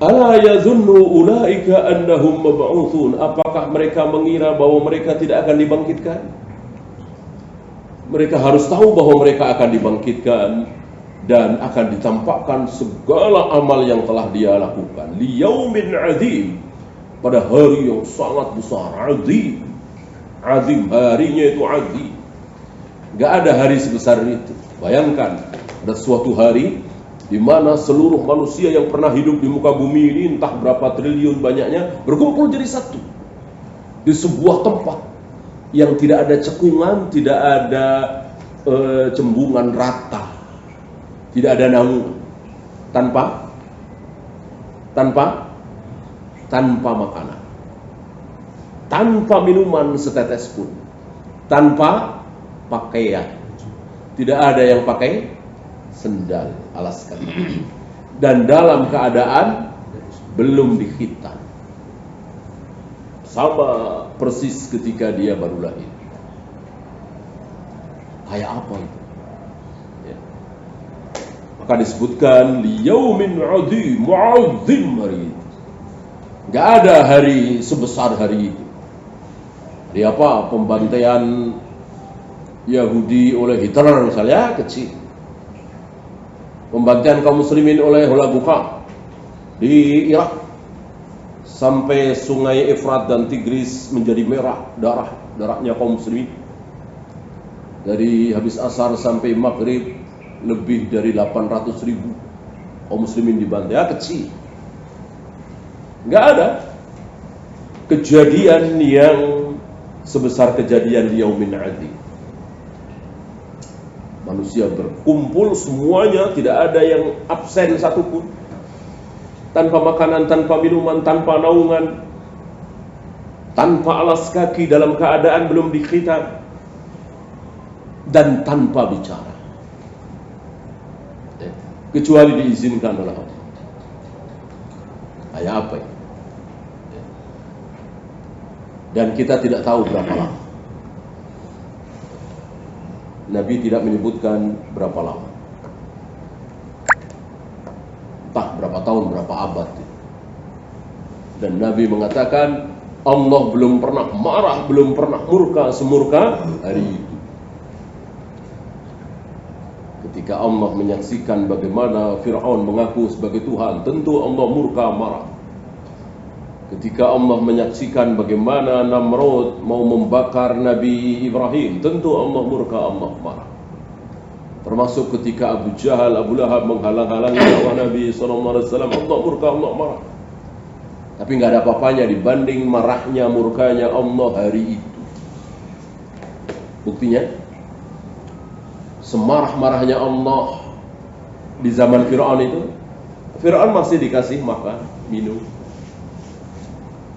Ala yazunnu ulaika annahum mab'utsun. Apakah mereka mengira bahwa mereka tidak akan dibangkitkan? Mereka harus tahu bahwa mereka akan dibangkitkan dan akan ditampakkan segala amal yang telah dia lakukan. Liyaumin azim, pada hari yang sangat besar. Azim, azim, harinya itu azim. Gak ada hari sebesar itu. Bayangkan, ada suatu hari di mana seluruh manusia yang pernah hidup di muka bumi ini, entah berapa triliun banyaknya, berkumpul jadi satu di sebuah tempat yang tidak ada cekungan, tidak ada cembungan rata, tidak ada naungan, tanpa makanan, tanpa minuman setetes pun, tanpa pakaian. Tidak ada yang pakai sendal, alas kaki, dan dalam keadaan belum dikhitan, sama persis ketika dia baru lahir. Kayak apa itu? Ya. Maka disebutkan liyaumin azim, mu'azzim, hari itu. Gak ada hari sebesar hari itu. Hari apa? Pembantaian Yahudi oleh Hitler misalnya, kecil. Pembantaian kaum muslimin oleh Hulaguqa di Irak, sampai sungai Efrat dan Tigris menjadi merah darahnya kaum muslimin. Dari habis asar sampai maghrib lebih dari 800.000 kaum muslimin dibantai. Ya, kecil. Nggak ada kejadian yang sebesar kejadian di Yaumin Azim. Manusia berkumpul semuanya, tidak ada yang absen satupun. Tanpa makanan, tanpa minuman, tanpa naungan, tanpa alas kaki, dalam keadaan belum dikhitan, dan tanpa bicara, kecuali diizinkan oleh Allah. Kayak apa ini? Dan kita tidak tahu berapa lama. Nabi tidak menyebutkan berapa lama, entah berapa tahun, berapa abad. Dan Nabi mengatakan Allah belum pernah marah, belum pernah murka semurka hari itu. Ketika Allah menyaksikan bagaimana Fir'aun mengaku sebagai Tuhan, tentu Allah murka marah. Ketika Allah menyaksikan bagaimana Namrud mau membakar Nabi Ibrahim, tentu Allah murka, Allah marah. Termasuk ketika Abu Jahal, Abu Lahab menghalang-halangi dakwah Nabi SAW, Allah murka, Allah marah. Tapi nggak ada apa-apanya dibanding marahnya, murkanya Allah hari itu. Buktinya, semarah-marahnya Allah di zaman Fir'aun itu, Fir'aun masih dikasih makan, minum.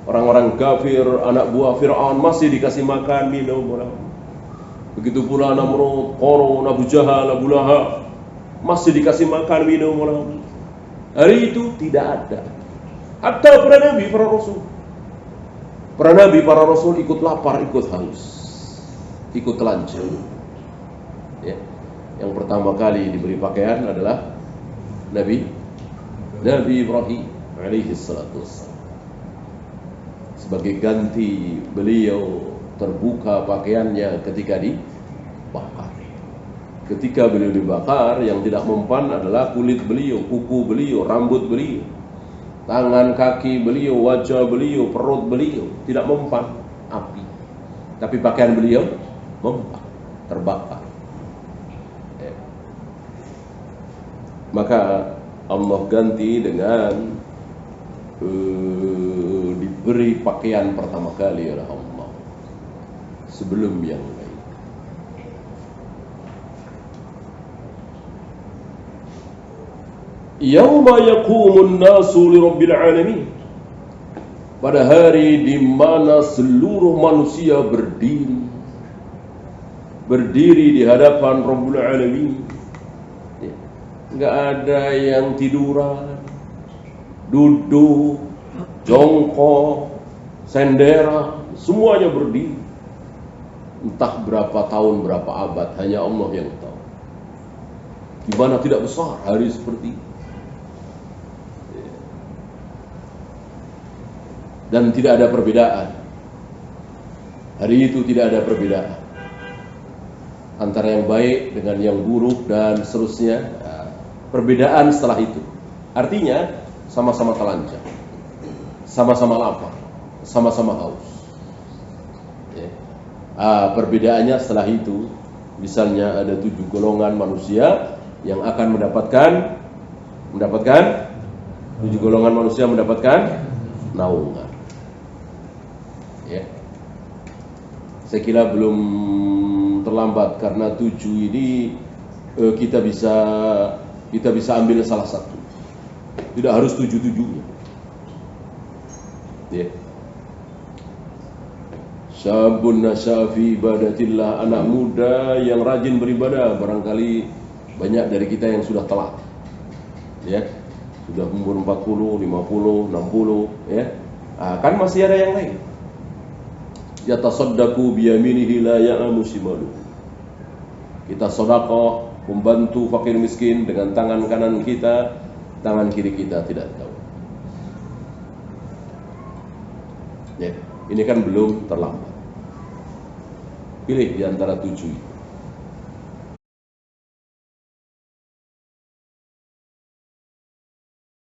Orang-orang kafir, anak buah Fir'aun masih dikasih makan, minum. Begitu pula Namrud, Qarun, Abu Jahal, Abu Lahab masih dikasih makan, minum. Hari itu tidak ada. Hatta para nabi, para rasul. Para nabi, para rasul ikut lapar, ikut haus, ikut telanjang. Ya. Yang pertama kali diberi pakaian adalah Nabi Ibrahim alaihi salatu wassalam. Sebagai ganti, beliau terbuka pakaiannya ketika dibakar. Ketika beliau dibakar, yang tidak mempan adalah kulit beliau, kuku beliau, rambut beliau, tangan kaki beliau, wajah beliau, perut beliau. Tidak mempan api, tapi pakaian beliau mempan, terbakar. Maka Allah ganti dengan diberi pakaian pertama kali oleh Allah sebelum yang lain. Yauma yaqumun nasu lirabbil alamin, pada hari di mana seluruh manusia berdiri di hadapan Rabbul Alamin. Enggak ada yang tiduran, duduk, jongkok, sendera, semuanya berdiri. Entah berapa tahun, berapa abad, hanya Allah yang tahu. Gimana tidak besar hari seperti ini. dan tidak ada perbedaan. Hari itu tidak ada perbedaan antara yang baik dengan yang buruk dan seterusnya. Perbedaan setelah itu artinya sama-sama telanjang, sama-sama lapar, sama-sama haus. Perbedaannya setelah itu, misalnya ada 7 golongan manusia yang akan mendapatkan 7 golongan manusia mendapatkan naungan. Saya kira belum terlambat, karena 7 ini kita bisa ambil salah satu. Tidak harus 7-7-nya. Syabun nasya fi ibadatillah, anak muda yang rajin beribadah. Barangkali banyak dari kita yang sudah telat, sudah umur 40, 50, 60, kan masih ada yang lain. Yatasaddaqu biyaminihi la ya'lamu shimalu. Kita sedekah membantu fakir miskin dengan tangan kanan kita, tangan kiri kita tidak tahu. Ini kan belum terlambat. Pilih di antara 7 itu.